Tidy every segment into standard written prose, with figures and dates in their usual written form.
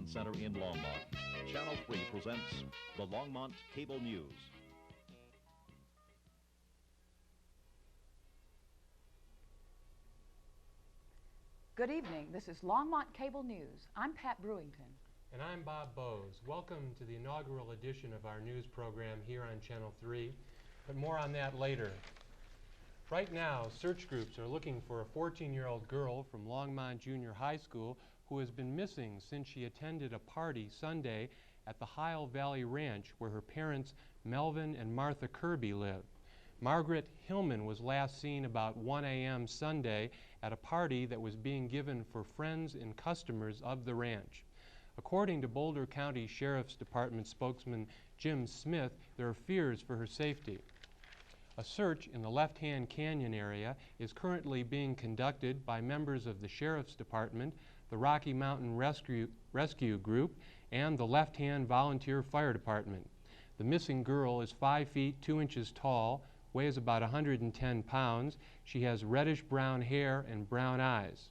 Command Center in Longmont, Channel 3 presents the Longmont Cable News. Good evening. This is Longmont Cable News. I'm Pat Bruington. And I'm Bob Bowes. Welcome to the inaugural edition of our news program here on Channel 3, but more on that later. Right now, search groups are looking for a 14-year-old girl from Longmont Junior High School who has been missing since she attended a party Sunday at the Heil Ranch where her parents, Melvin and Martha Kirby, live. Margaret Hillman was last seen about 1 a.m. Sunday at a party that was being given for friends and customers of the ranch. According to Boulder County Sheriff's Department spokesman Jim Smith, there are fears for her safety. A search in the Left-Hand Canyon area is currently being conducted by members of the Sheriff's Department, the Rocky Mountain Rescue Group, and the Left-Hand Volunteer Fire Department. The missing girl is 5 feet 2 inches tall, weighs about 110 pounds. She has reddish-brown hair and brown eyes.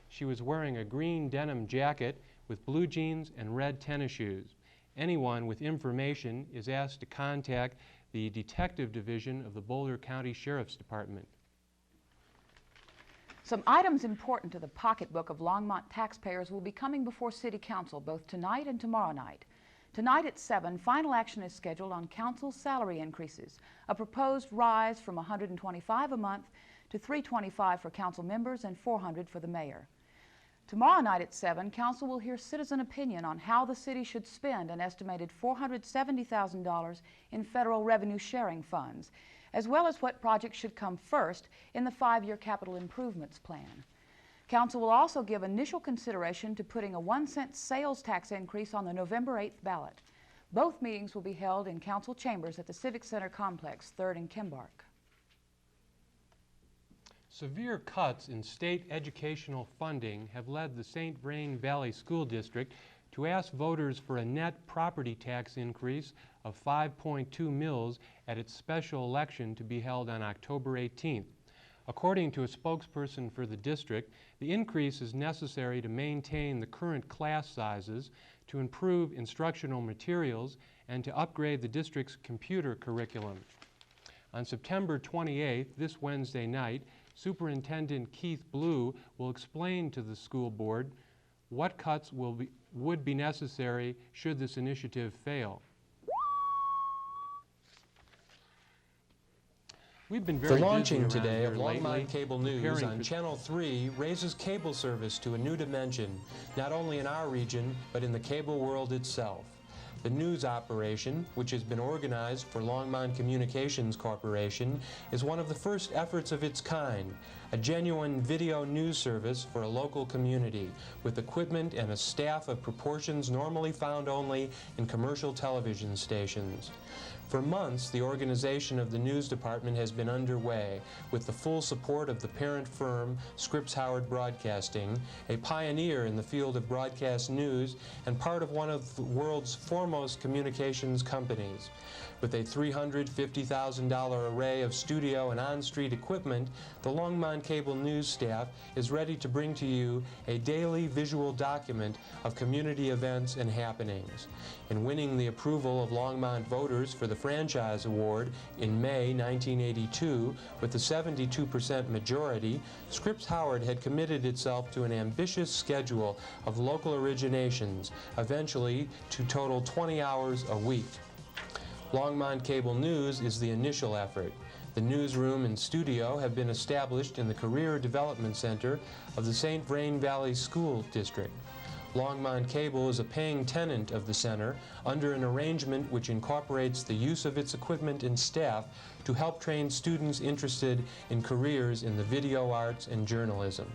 She was wearing a green denim jacket with blue jeans and red tennis shoes. Anyone with information is asked to contact the Detective Division of the Boulder County Sheriff's Department. Some items important to the pocketbook of Longmont taxpayers will be coming before City Council both tonight and tomorrow night. Tonight at 7, final action is scheduled on council's salary increases, a proposed rise from $125 a month to $325 for council members and $400 for the mayor. Tomorrow night at 7, council will hear citizen opinion on how the city should spend an estimated $470,000 in federal revenue sharing funds, as well as what projects should come first in the 5-year capital improvements plan. Council will also give initial consideration to putting a 1-cent sales tax increase on the November 8th ballot. Both meetings will be held in council chambers at the Civic Center Complex, 3rd and Kimbark. Severe cuts in state educational funding have led the St. Vrain Valley School District to ask voters for a net property tax increase of 5.2 mills at its special election to be held on October 18th. According to a spokesperson for the district, the increase is necessary to maintain the current class sizes, to improve instructional materials, and to upgrade the district's computer curriculum. On September 28th, this Wednesday night, Superintendent Keith Blue will explain to the school board what cuts would be necessary should this initiative fail. We've been very the launching busy today of lately, Longmont Cable News on Channel 3 raises cable service to a new dimension, not only in our region, but in the cable world itself. The news operation, which has been organized for Longmont Communications Corporation, is one of the first efforts of its kind, a genuine video news service for a local community, with equipment and a staff of proportions normally found only in commercial television stations. For months, the organization of the news department has been underway, with the full support of the parent firm, Scripps Howard Broadcasting, a pioneer in the field of broadcast news and part of one of the world's foremost communications companies. With a $350,000 array of studio and on-street equipment, the Longmont Cable News staff is ready to bring to you a daily visual document of community events and happenings. In winning the approval of Longmont voters for the Franchise Award in May 1982 with a 72% majority, Scripps Howard had committed itself to an ambitious schedule of local originations, eventually to total 20 hours a week. Longmont Cable News is the initial effort. The newsroom and studio have been established in the Career Development Center of the St. Vrain Valley School District. Longmont Cable is a paying tenant of the center under an arrangement which incorporates the use of its equipment and staff to help train students interested in careers in the video arts and journalism.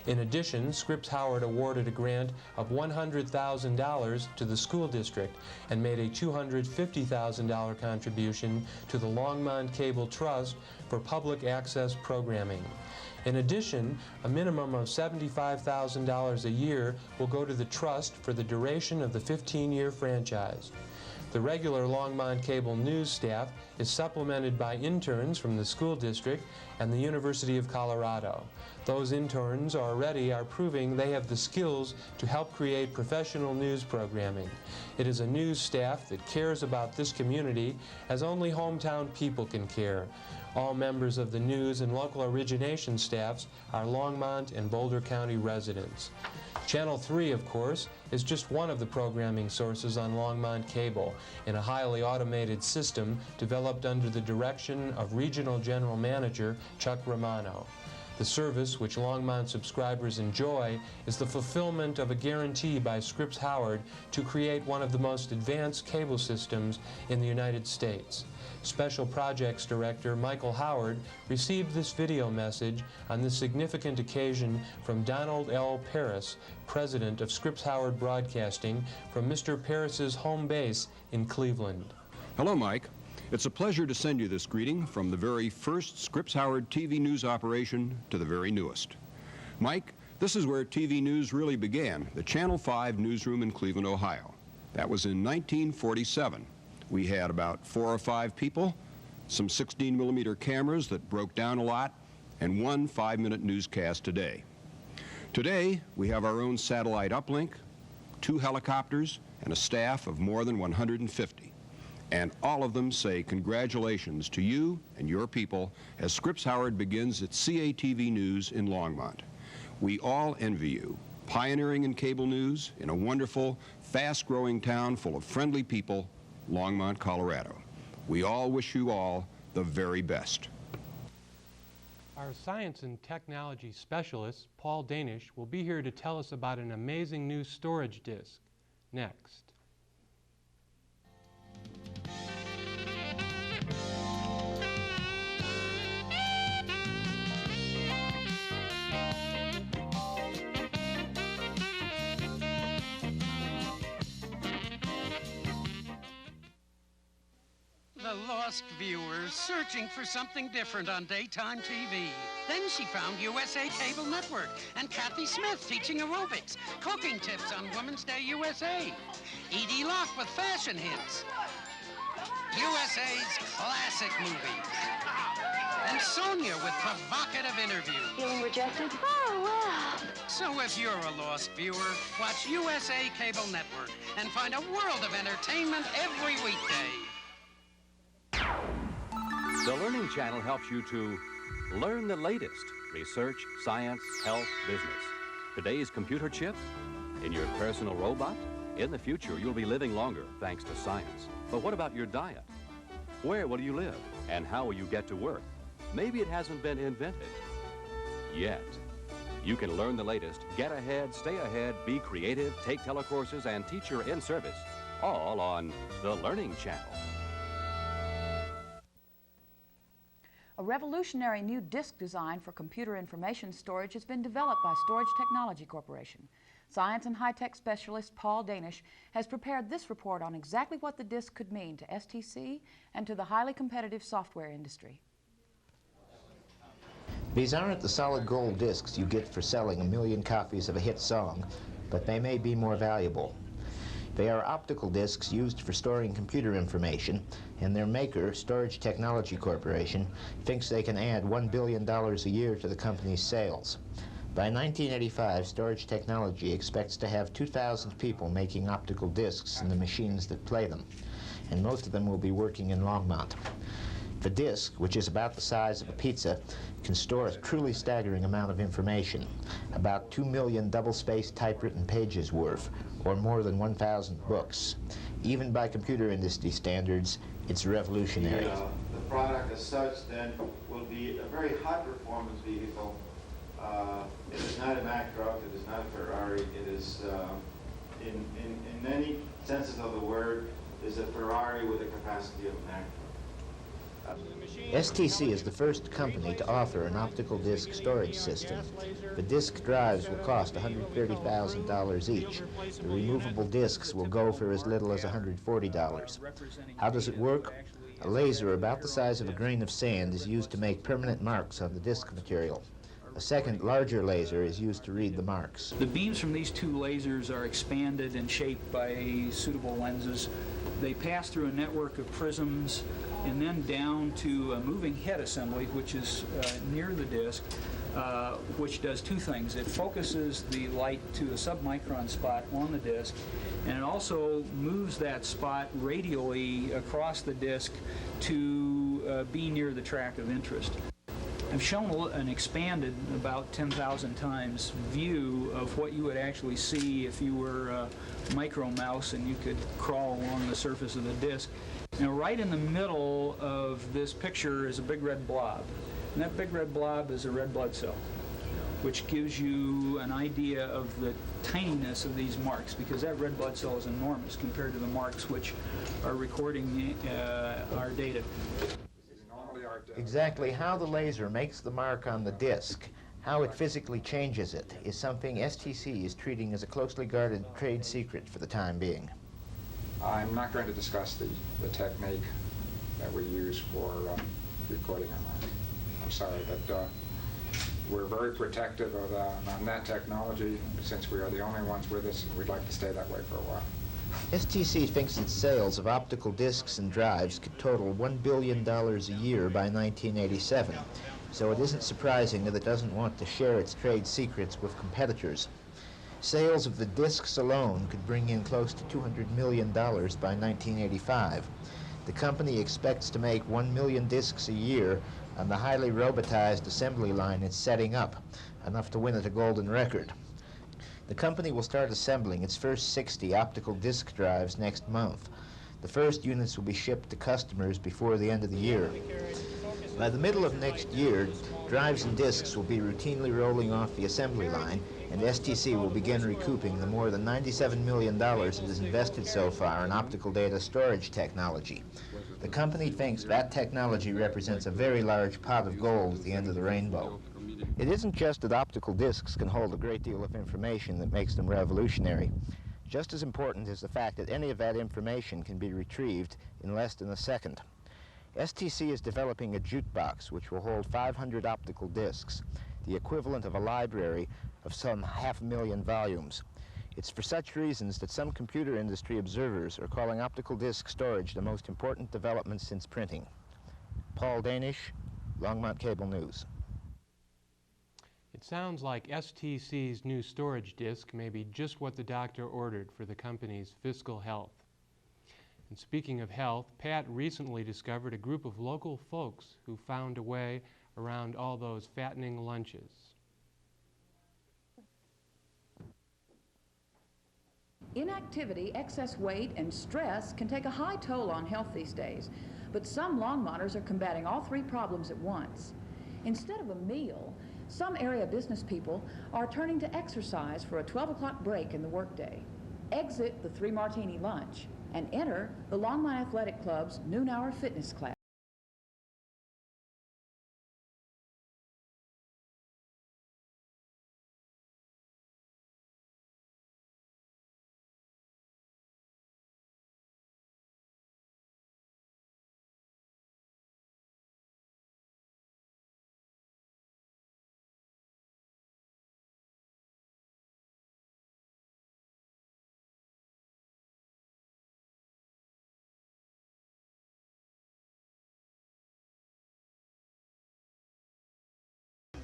In addition, Scripps Howard awarded a grant of $100,000 to the school district and made a $250,000 contribution to the Longmont Cable Trust for public access programming. In addition, a minimum of $75,000 a year will go to the trust for the duration of the 15-year franchise. The regular Longmont Cable News staff is supplemented by interns from the school district and the University of Colorado. Those interns already are proving they have the skills to help create professional news programming. It is a news staff that cares about this community as only hometown people can care. All members of the news and local origination staffs are Longmont and Boulder County residents. Channel 3, of course, is just one of the programming sources on Longmont Cable in a highly automated system developed under the direction of Regional General Manager Chuck Romano. The service, which Longmont subscribers enjoy, is the fulfillment of a guarantee by Scripps Howard to create one of the most advanced cable systems in the United States. Special Projects Director Michael Howard received this video message on this significant occasion from Donald L. Paris, President of Scripps Howard Broadcasting, from Mr. Paris's home base in Cleveland. Hello, Mike. It's a pleasure to send you this greeting from the very first Scripps Howard TV news operation to the very newest. Mike, this is where TV news really began, the Channel 5 newsroom in Cleveland, Ohio. That was in 1947. We had about 4 or 5 people, some 16mm cameras that broke down a lot, and one 5-minute newscast a day. Today, we have our own satellite uplink, 2 helicopters, and a staff of more than 150. And all of them say congratulations to you and your people as Scripps Howard begins its CATV News in Longmont. We all envy you, pioneering in cable news in a wonderful, fast-growing town full of friendly people, Longmont, Colorado. We all wish you all the very best. Our science and technology specialist, Paul Danish, will be here to tell us about an amazing new storage disk. Next. The lost viewer searching for something different on daytime TV. Then she found USA Cable Network and Kathy Smith teaching aerobics, cooking tips on Women's Day USA, Edie Locke with fashion hits, USA's classic movies, and Sonia with provocative interviews. Feeling rejected? Oh, well. So if you're a lost viewer, watch USA Cable Network and find a world of entertainment every weekday. The Learning Channel helps you to learn the latest: research, science, health, business. Today's computer chip in your personal robot. In the future, you'll be living longer thanks to science. But what about your diet? Where will you live? And how will you get to work? Maybe it hasn't been invented yet. You can learn the latest, get ahead, stay ahead, be creative, take telecourses, and teacher in service, all on the Learning Channel. A revolutionary new disk design for computer information storage has been developed by Storage Technology Corporation. Science and high-tech specialist Paul Danish has prepared this report on exactly what the disk could mean to STC and to the highly competitive software industry. These aren't the solid gold discs you get for selling 1 million copies of a hit song, but they may be more valuable. They are optical discs used for storing computer information, and their maker, Storage Technology Corporation, thinks they can add $1 billion a year to the company's sales. By 1985, Storage Technology expects to have 2,000 people making optical discs in the machines that play them, and most of them will be working in Longmont. The disk, which is about the size of a pizza, can store a truly staggering amount of information, about 2 million double-spaced typewritten pages worth, or more than 1,000 books. Even by computer industry standards, it's revolutionary. The product as such then will be a very high-performance vehicle. It is not a Mack truck, it is not a Ferrari, it is, in many senses of the word, is a Ferrari with the capacity of a Mack truck. STC is the first company to offer an optical disk storage system. The disk drives will cost $130,000 each. The removable disks will go for as little as $140. How does it work? A laser about the size of a grain of sand is used to make permanent marks on the disk material. A second, larger laser is used to read the marks. The beams from these two lasers are expanded and shaped by suitable lenses. They pass through a network of prisms and then down to a moving head assembly, which is near the disc, which does two things. It focuses the light to a submicron spot on the disc, and it also moves that spot radially across the disc to be near the track of interest. I've shown an expanded, about 10,000 times, view of what you would actually see if you were a micro mouse and you could crawl along the surface of the disc. Now, right in the middle of this picture is a big red blob. And that big red blob is a red blood cell, which gives you an idea of the tininess of these marks, because that red blood cell is enormous compared to the marks which are recording our data. Exactly how the laser makes the mark on the disc, how it physically changes it, is something STC is treating as a closely guarded trade secret for the time being. I'm not going to discuss the technique that we use for recording our mark. I'm sorry, but we're very protective of on that technology, since we are the only ones with us, and we'd like to stay that way for a while. STC thinks its sales of optical discs and drives could total $1 billion a year by 1987, so it isn't surprising that it doesn't want to share its trade secrets with competitors. Sales of the discs alone could bring in close to $200 million by 1985. The company expects to make 1 million discs a year on the highly robotized assembly line it's setting up, enough to win it a golden record. The company will start assembling its first 60 optical disk drives next month. The first units will be shipped to customers before the end of the year. By the middle of next year, drives and disks will be routinely rolling off the assembly line, and STC will begin recouping the more than $97 million it has invested so far in optical data storage technology. The company thinks that technology represents a very large pot of gold at the end of the rainbow. It isn't just that optical discs can hold a great deal of information that makes them revolutionary. Just as important is the fact that any of that information can be retrieved in less than a second. STC is developing a jukebox which will hold 500 optical discs, the equivalent of a library of some 500,000 volumes. It's for such reasons that some computer industry observers are calling optical disk storage the most important development since printing. Paul Danish, Longmont Cable News. It sounds like STC's new storage disk may be just what the doctor ordered for the company's fiscal health. And speaking of health, Pat recently discovered a group of local folks who found a way around all those fattening lunches. Inactivity, excess weight, and stress can take a high toll on health these days, but some Longmonters are combating all three problems at once. Instead of a meal, some area business people are turning to exercise for a 12 o'clock break in the workday. Exit the 3-martini lunch and enter the Longmont Athletic Club's noon-hour fitness class.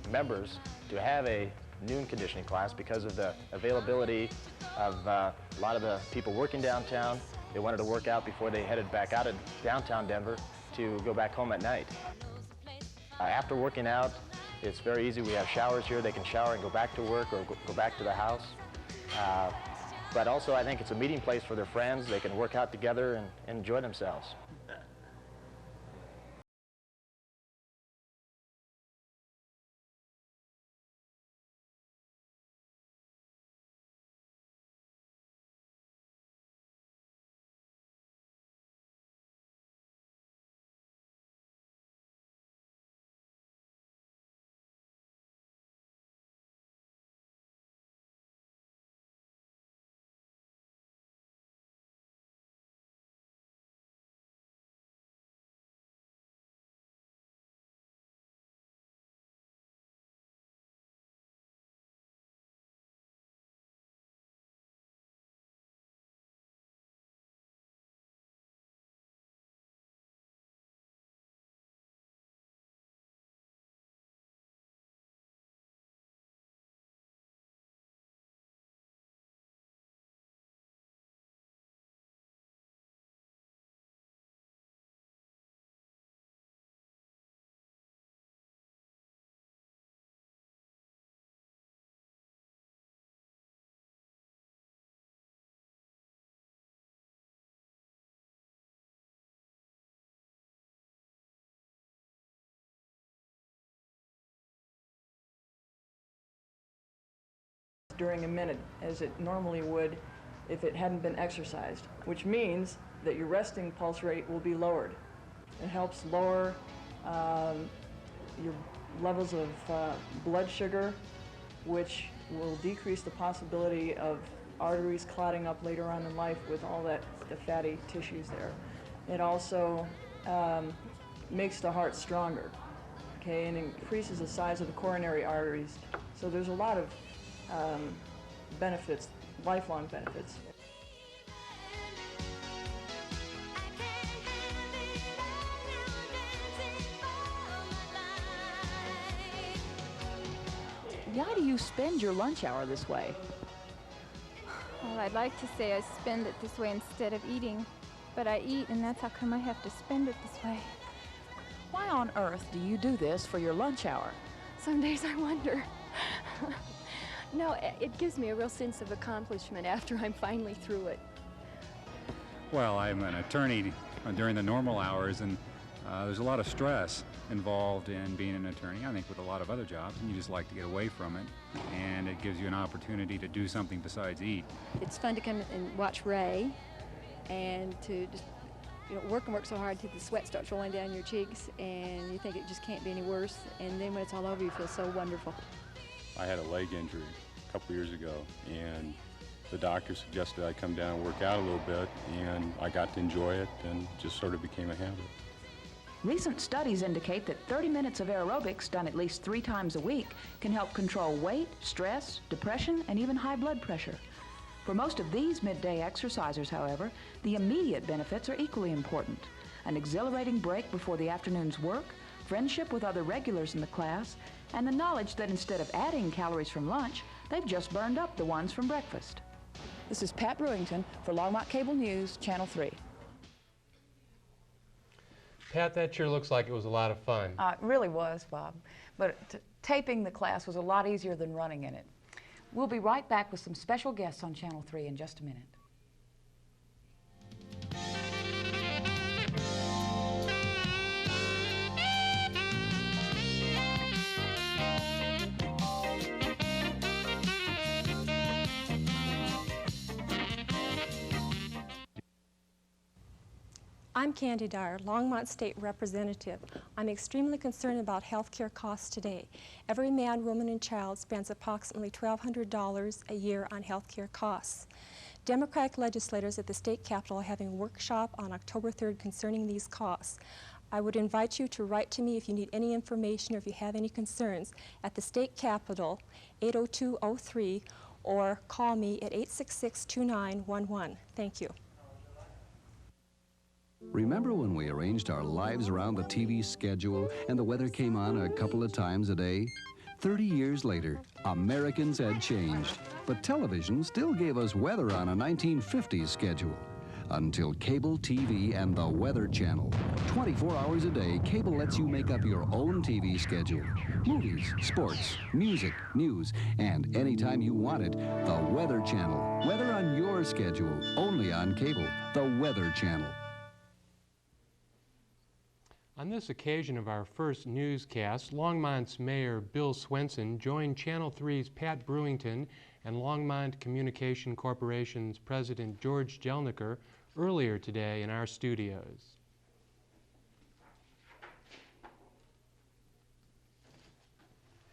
Members to have a noon conditioning class because of the availability of a lot of the people working downtown. They wanted to work out before they headed back out of downtown Denver to go back home at night. After working out, it's very easy. We have showers here. They can shower and go back to work or go back to the house. But also I think it's a meeting place for their friends. They can work out together and enjoy themselves. during a minute as it normally would if it hadn't been exercised, which means that your resting pulse rate will be lowered. It helps lower your levels of blood sugar, which will decrease the possibility of arteries clotting up later on in life with all the fatty tissues there. It also makes the heart stronger, okay, and increases the size of the coronary arteries. So there's a lot of benefits, lifelong benefits. Why do you spend your lunch hour this way? Well, I'd like to say I spend it this way instead of eating, but I eat, and that's how come I have to spend it this way. Why on earth do you do this for your lunch hour? Some days I wonder. No, it gives me a real sense of accomplishment after I'm finally through it. Well, I'm an attorney during the normal hours, and there's a lot of stress involved in being an attorney, I think, with a lot of other jobs, and you just like to get away from it, and it gives you an opportunity to do something besides eat. It's fun to come and watch Ray, and to just work and work so hard till the sweat starts rolling down your cheeks, and you think it just can't be any worse, and then when it's all over, you feel so wonderful. I had a leg injury a couple years ago, and the doctor suggested I come down and work out a little bit, and I got to enjoy it, and just sort of became a habit. Recent studies indicate that 30 minutes of aerobics done at least 3 times a week can help control weight, stress, depression, and even high blood pressure. For most of these midday exercisers, however, the immediate benefits are equally important. An exhilarating break before the afternoon's work, friendship with other regulars in the class, and the knowledge that instead of adding calories from lunch, they've just burned up the ones from breakfast. This is Pat Bruington for Longmont Cable News, Channel 3. Pat, that sure looks like it was a lot of fun. It really was, Bob. But taping the class was a lot easier than running in it. We'll be right back with some special guests on Channel 3 in just a minute. I'm Candy Dyer, Longmont State Representative. I'm extremely concerned about health care costs today. Every man, woman, and child spends approximately $1,200 a year on health care costs. Democratic legislators at the state capitol are having a workshop on October 3rd concerning these costs. I would invite you to write to me if you need any information or if you have any concerns at the state capitol, 80203, or call me at 866-2911. Thank you. Remember when we arranged our lives around the TV schedule and the weather came on a couple of times a day? 30 years later, Americans had changed, but television still gave us weather on a 1950s schedule. Until cable TV and the Weather Channel. 24 hours a day, cable lets you make up your own TV schedule. Movies, sports, music, news, and anytime you want it, the Weather Channel. Weather on your schedule, only on cable. The Weather Channel. On this occasion of our first newscast, Longmont's Mayor Bill Swenson joined Channel 3's Pat Bruington and Longmont Communication Corporation's President George Jelnicker earlier today in our studios.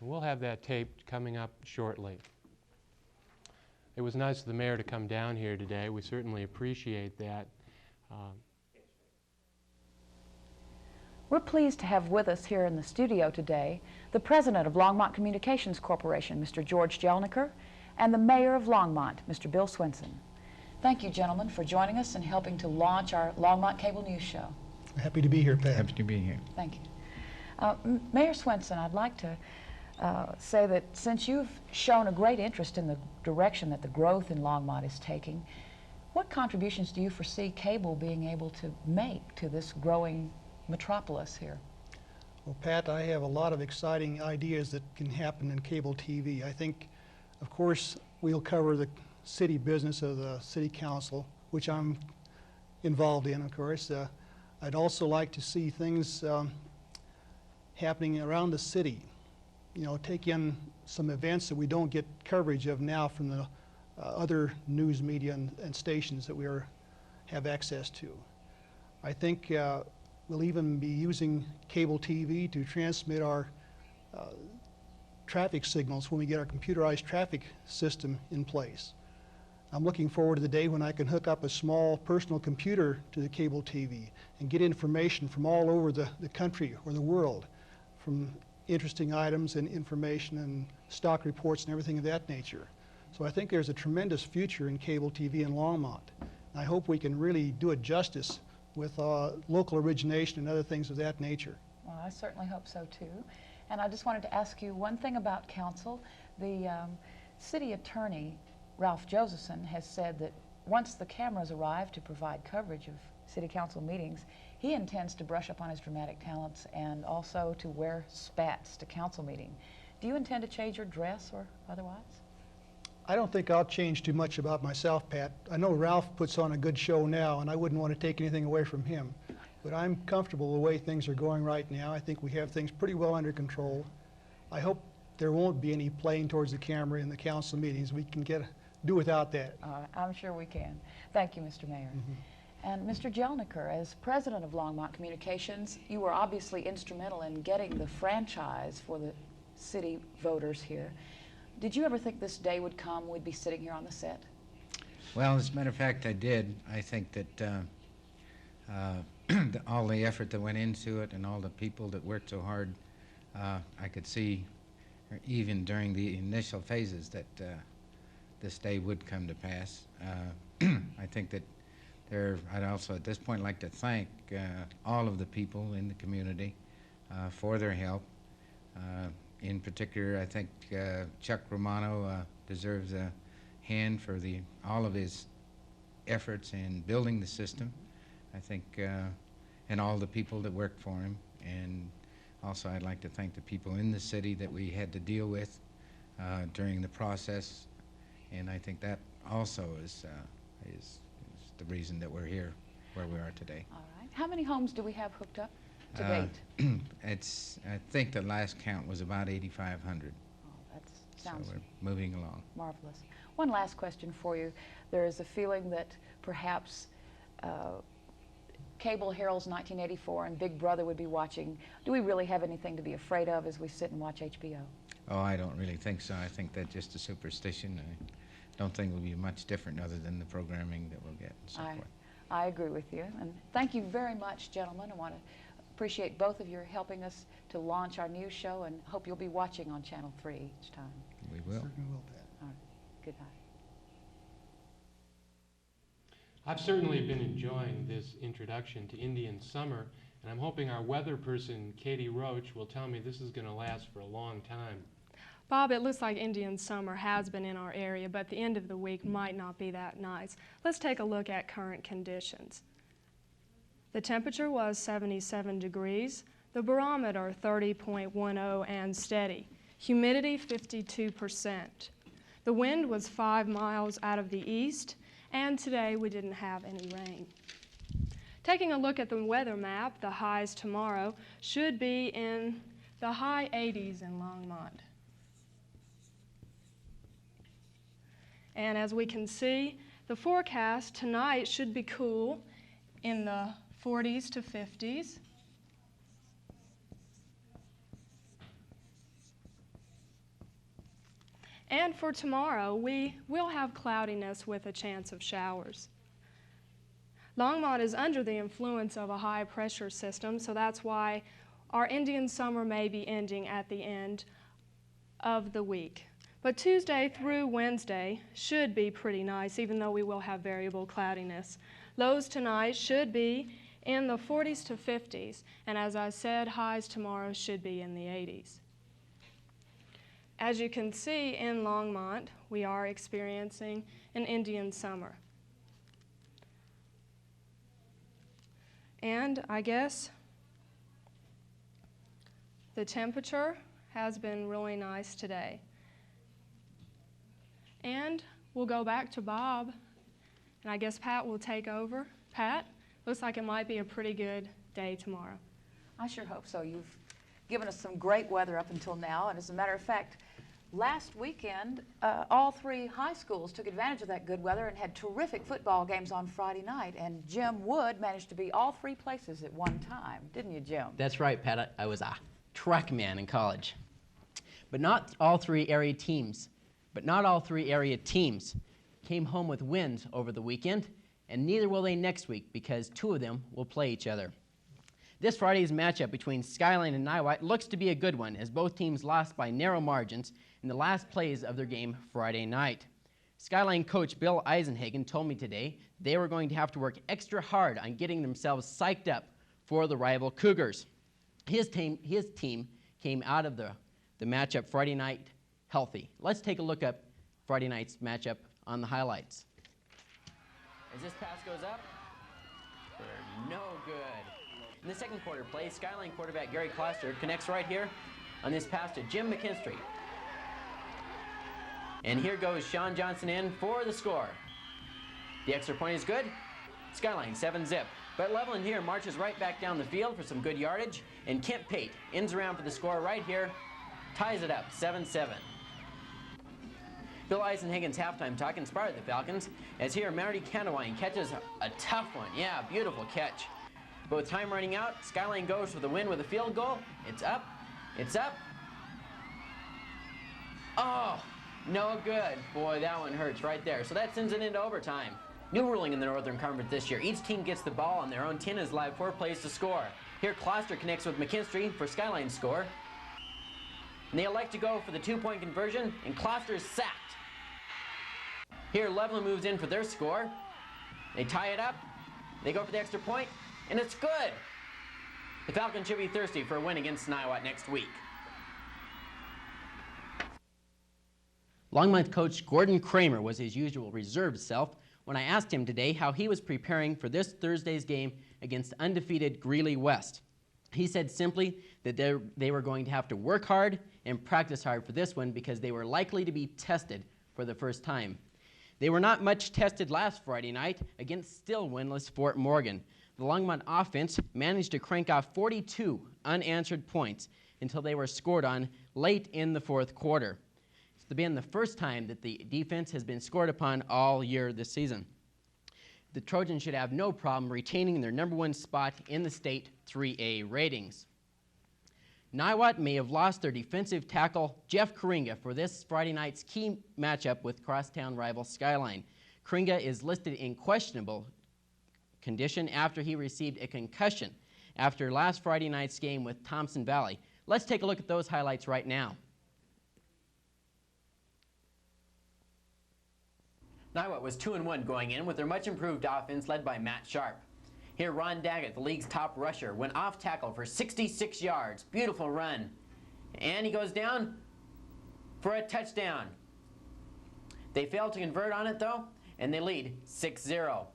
We'll have that taped coming up shortly. It was nice of the mayor to come down here today. We certainly appreciate that. We're pleased to have with us here in the studio today the president of Longmont Communications Corporation, Mr. George Jelnicker, and the mayor of Longmont, Mr. Bill Swenson. Thank you, gentlemen, for joining us and helping to launch our Longmont Cable News Show. Happy to be here, Pat. Happy to be here. Thank you. Mayor Swenson, I'd like to say that since you've shown a great interest in the direction that the growth in Longmont is taking, what contributions do you foresee cable being able to make to this growing metropolis here? Well, Pat, I have a lot of exciting ideas that can happen in cable TV. I think, of course, we'll cover the city business of the city council, which I'm involved in, of course. I'd also like to see things happening around the city. take in some events that we don't get coverage of now from the other news media and stations that we have access to. I think we'll even be using cable TV to transmit our traffic signals when we get our computerized traffic system in place. I'm looking forward to the day when I can hook up a small personal computer to the cable TV and get information from all over the country or the world, from interesting items and information and stock reports and everything of that nature. So I think there's a tremendous future in cable TV in Longmont. I hope we can really do it justice with local origination and other things of that nature. Well, I certainly hope so too. And I just wanted to ask you one thing about council. The city attorney, Ralph Josephson, has said that once the cameras arrive to provide coverage of city council meetings, he intends to brush up on his dramatic talents and also to wear spats to council meeting. Do you intend to change your dress or otherwise? I don't think I'll change too much about myself, Pat. I know Ralph puts on a good show now, and I wouldn't want to take anything away from him. But I'm comfortable the way things are going right now. I think we have things pretty well under control. I hope there won't be any playing towards the camera in the council meetings. We can do without that. I'm sure we can. Thank you, Mr. Mayor. And Mr. Jelnicker, as president of Longmont Communications, you were obviously instrumental in getting the franchise for the city voters here. Did you ever think this day would come, we'd be sitting here on the set? Well, as a matter of fact, I did. I think that all the effort that went into it and all the people that worked so hard, I could see, even during the initial phases, that this day would come to pass. I think that I'd also at this point like to thank all of the people in the community for their help. In particular, I think Chuck Romano deserves a hand for all of his efforts in building the system. I think, and all the people that worked for him. And also I'd like to thank the people in the city that we had to deal with during the process. And I think that also is the reason that we're here where we are today. All right. How many homes do we have hooked up to date? I think the last count was about 8,500. Oh, that sounds so we're moving along. Marvelous. One last question for you. There is a feeling that perhaps cable heralds 1984 and Big Brother would be watching. Do we really have anything to be afraid of as we sit and watch HBO? Oh, I don't really think so. I think that's just a superstition. I don't think it will be much different other than the programming that we'll get and so forth. I agree with you. And thank you very much, gentlemen. I want to appreciate both of you helping us to launch our new show, and hope you'll be watching on Channel 3 each time. We will. Certainly will, Pat. All right. Good night. I've certainly been enjoying this introduction to Indian summer, and I'm hoping our weather person, Katie Roach, will tell me this is going to last for a long time. Bob, it looks like Indian summer has been in our area, but the end of the week might not be that nice. Let's take a look at current conditions. The temperature was 77 degrees, the barometer 30.10 and steady, humidity 52%. The wind was 5 miles out of the east, and today we didn't have any rain. Taking a look at the weather map, the highs tomorrow should be in the high 80s in Longmont. And as we can see, the forecast tonight should be cool in the 40s to 50s. And for tomorrow, we will have cloudiness with a chance of showers. Longmont is under the influence of a high pressure system, so that's why our Indian summer may be ending at the end of the week. But Tuesday through Wednesday should be pretty nice, even though we will have variable cloudiness. Lows tonight should be in the 40s to 50s, and as I said, highs tomorrow should be in the 80s. As you can see in Longmont, we are experiencing an Indian summer. And I guess the temperature has been really nice today. And we'll go back to Bob, and I guess Pat will take over. Pat, looks like it might be a pretty good day tomorrow. I sure hope so. You've given us some great weather up until now. And as a matter of fact, last weekend, all 3 high schools took advantage of that good weather and had terrific football games on Friday night. And Jim Wood managed to be all 3 places at one time, didn't you, Jim? That's right, Pat. I was a track man in college. But not all 3 area teams came home with wins over the weekend, and neither will they next week because 2 of them will play each other. This Friday's matchup between Skyline and Niwot looks to be a good one, as both teams lost by narrow margins in the last plays of their game Friday night. Skyline coach Bill Eisenhagen told me today they were going to have to work extra hard on getting themselves psyched up for the rival Cougars. His team came out of the matchup Friday night healthy. Let's take a look at Friday night's matchup on the highlights. As this pass goes up, for no good. In the second quarter play, Skyline quarterback Gary Kloster connects right here on this pass to Jim McKinstry. And here goes Sean Johnson in for the score. The extra point is good. Skyline 7-zip. But Levelland here marches right back down the field for some good yardage. And Kent Pate ends around for the score right here. Ties it up 7-7. Bill Eisenhagen's halftime talk inspired the Falcons, as here Marty Canawine catches a tough one. Yeah, beautiful catch. But with time running out, Skyline goes for the win with a field goal. It's up. It's up. Oh, no good. Boy, that one hurts right there. So that sends it into overtime. New ruling in the Northern Conference this year. Each team gets the ball on their own 10 as live 4 plays to score. Here Kloster connects with McKinstry for Skyline's score. And they elect to go for the 2-point conversion, and Kloster is sacked. Here Levelland moves in for their score. They tie it up. They go for the extra point, and it's good. The Falcons should be thirsty for a win against Niwot next week. Longmont coach Gordon Kramer was his usual reserved self when I asked him today how he was preparing for this Thursday's game against undefeated Greeley West. He said simply that they were going to have to work hard and practice hard for this one because they were likely to be tested for the first time. They were not much tested last Friday night against still winless Fort Morgan. The Longmont offense managed to crank off 42 unanswered points until they were scored on late in the fourth quarter. It's been the first time that the defense has been scored upon all year this season. The Trojans should have no problem retaining their #1 spot in the state 3A ratings. Niwot may have lost their defensive tackle, Jeff Karinga, for this Friday night's key matchup with crosstown rival Skyline. Karinga is listed in questionable condition after he received a concussion after last Friday night's game with Thompson Valley. Let's take a look at those highlights right now. Niwot was 2-1 going in with their much improved offense led by Matt Sharp. Here, Ron Daggett, the league's top rusher, went off tackle for 66 yards. Beautiful run. And he goes down for a touchdown. They failed to convert on it, though, and they lead 6-0.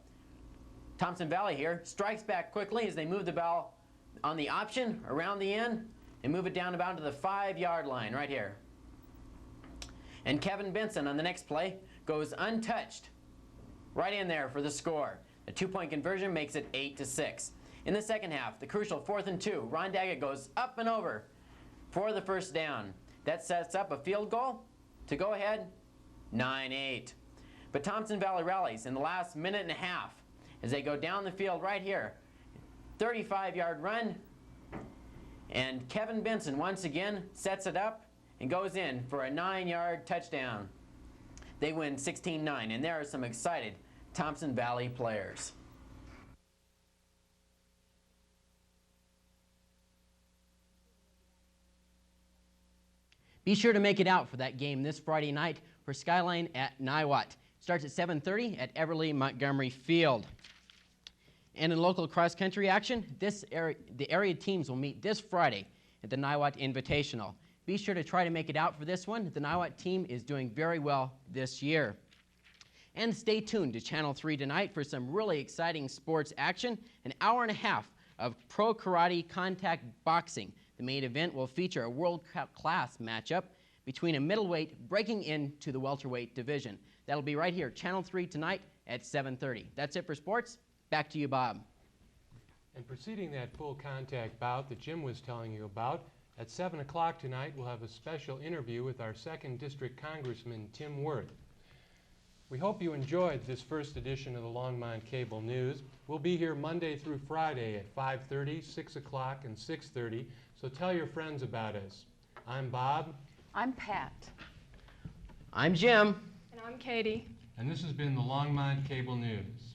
Thompson Valley here strikes back quickly as they move the ball on the option around the end and move it down about to the 5-yard line right here. And Kevin Benson on the next play goes untouched right in there for the score. The 2-point conversion makes it 8-6. In the second half, the crucial 4th and 2, Ron Daggett goes up and over for the first down. That sets up a field goal to go ahead 9-8. But Thompson Valley rallies in the last minute and a half as they go down the field right here. 35-yard run, and Kevin Benson once again sets it up and goes in for a 9-yard touchdown. They win 16-9, and there are some excited Thompson Valley players. Be sure to make it out for that game this Friday night for Skyline at Niwot. Starts at 7:30 at Everly Montgomery Field. And in local cross-country action, the area teams will meet this Friday at the Niwot Invitational. Be sure to try to make it out for this one. The Niwot team is doing very well this year. And stay tuned to Channel 3 tonight for some really exciting sports action, an hour and a half of pro karate contact boxing. The main event will feature a world-class matchup between a middleweight breaking into the welterweight division. That'll be right here, Channel 3 tonight at 7:30. That's it for sports. Back to you, Bob. And preceding that full contact bout that Jim was telling you about, At 7 o'clock tonight, we'll have a special interview with our 2nd District Congressman, Tim Wirth. We hope you enjoyed this first edition of the Longmont Cable News. We'll be here Monday through Friday at 5:30, 6 o'clock, and 6:30, so tell your friends about us. I'm Bob. I'm Pat. I'm Jim. And I'm Katie. And this has been the Longmont Cable News.